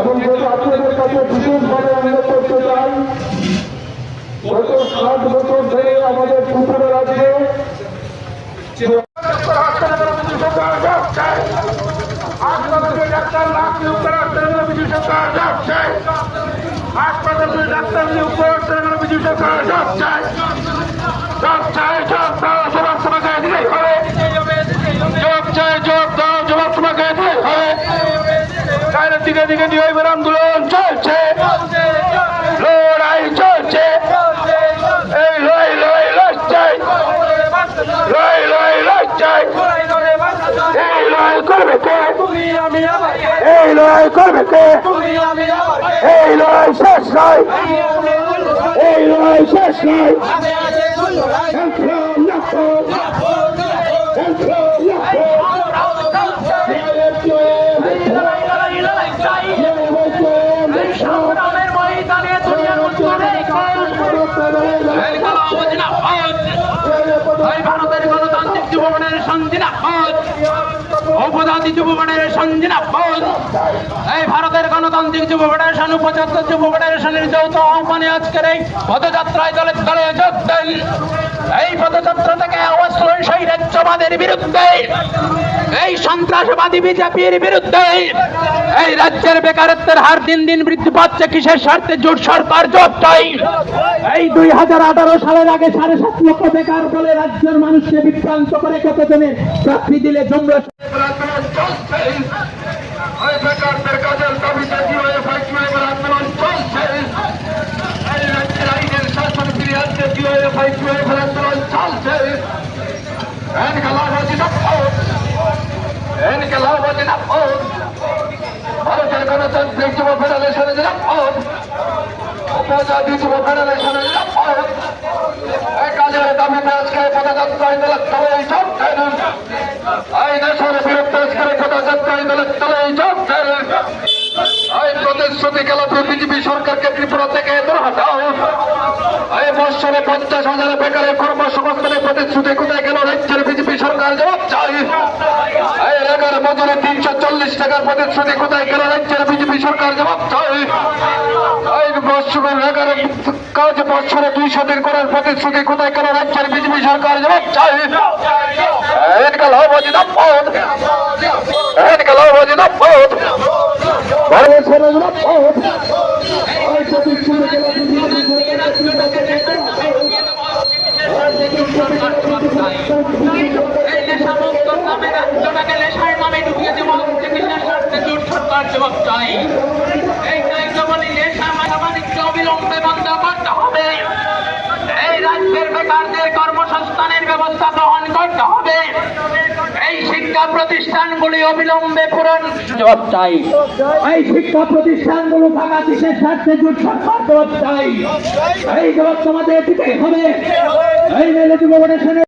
এবং যেটা আপনাদের কাছে বিশেষভাবে অনুরোধ করতে চাই, গত 7 বছর ধরে আমাদের ত্রিপুরা রাজ্যে ডাক্তার লাখ নিয়োগ করার জন্য বিজু সরকার যাচ্ছে, হাসপাতালে ডাক্তার নিয়োগ করার জন্য বিজু সরকার যাচ্ছে, জব চাই জব দাও জবাব তোমাকে দিলেই হবে, জব চাই জব দাও জবাব তোমাকে দিলেই হবে। চাইলের দিকে দিকে নিয়ে আন্দোলন চলছে, লড়াই চলছে, এই লড়াই লড়াই লড়াই লড়াই লড়াই লড়াই এই লড়াই করবে কে? এই লড়াই করবে কে? এই লড়াই শেষ নয়, এই লড়াই শেষ নয়। ভারতের গণতান্ত্রিক যুবগণের সঞ্জিনাবাদ, ঔপজাতি যুবগণের সঞ্জিনাবাদ, এই ভারতের গণতান্ত্রিক যুব ফেডারেশন, 75 যুব ফেডারেশনের যৌথ আহ্বানে আজকের এই পদযাত্রায় দলে দলে যোগ দেন। এই পদযাত্রা থেকে আওয়াজ তোলেন সেই রাজ্যবাদের বিরুদ্ধে, এই সন্ত্রাসবাদী বিজেপির বিরুদ্ধে। এই রাজ্যের বেকারত্বের হার দিন দিন বৃদ্ধি পাচ্ছে, কিসের স্বার্থে? জোট সরকার জব চাই। এই 2018 সালের আগে 7.5 লক্ষ বেকার বলে রাজ্যের মানুষকে বিভ্রান্ত করে কতজনের চাকরি দিলে জমরা বেকারদের কাজের দাবিতে আন্দোলন চলছে। এই রাজ্যের আইনের শাসন ফিরিয়ে আনতে আন্দোলন চলছে। ভারতের গণতান্ত্রিক যুব ফেডারেশনের নিরাপদ, উপজাতি যুব ফেডারেশনের নিরাপদ। এই কাজের দাবিতে আজকে পদযাত্রায় দলের তলেই যোগ দেন। এই দেশের বিরুদ্ধে আজকের পদযাত্রায় দলের তলেই যোগ দেন। এই প্রতিশ্রুতি খেলাপি বিজেপি সরকারকে ত্রিপুরা থেকে দূর হটাও। এই বৎসরে 50,000 বেকারের কর্মসংস্থানের প্রতিশ্রুতি কোথায় গেল? রাজ্যের বিজেপি সরকার জবাব চাই। এই রেগার মজুরি 340 টাকার প্রতিশ্রুতি কোথায় গেল? রাজ্যের বিজেপি সরকার জবাব চাই। এই বৎসরের রেগার কাজ বৎসরে 200 দিন করার প্রতিশ্রুতি কোথায় গেল? রাজ্যের বিজেপি সরকার জবাব চাই। এনকাল হবাজি না পদ, এনকাল হবাজি না পদ, ভারতের না পদ। এই প্রতিশ্রুতি গেল জবাব চাই। এই অবিলম্বে বন্ধ করতে হবে। এই রাজ্যের বেকারদের কর্মসংস্থানের ব্যবস্থা গ্রহণ করতে হবে। এই শিক্ষা প্রতিষ্ঠানগুলি অবিলম্বে পূরণ জবাব চাই। এই শিক্ষা প্রতিষ্ঠানগুলো ফাঁকা দেশের স্বার্থে জোট সরকার জবাব চাই। এই জবাব তোমাদের দিতে হবে। এই যুব ফেডারেশনের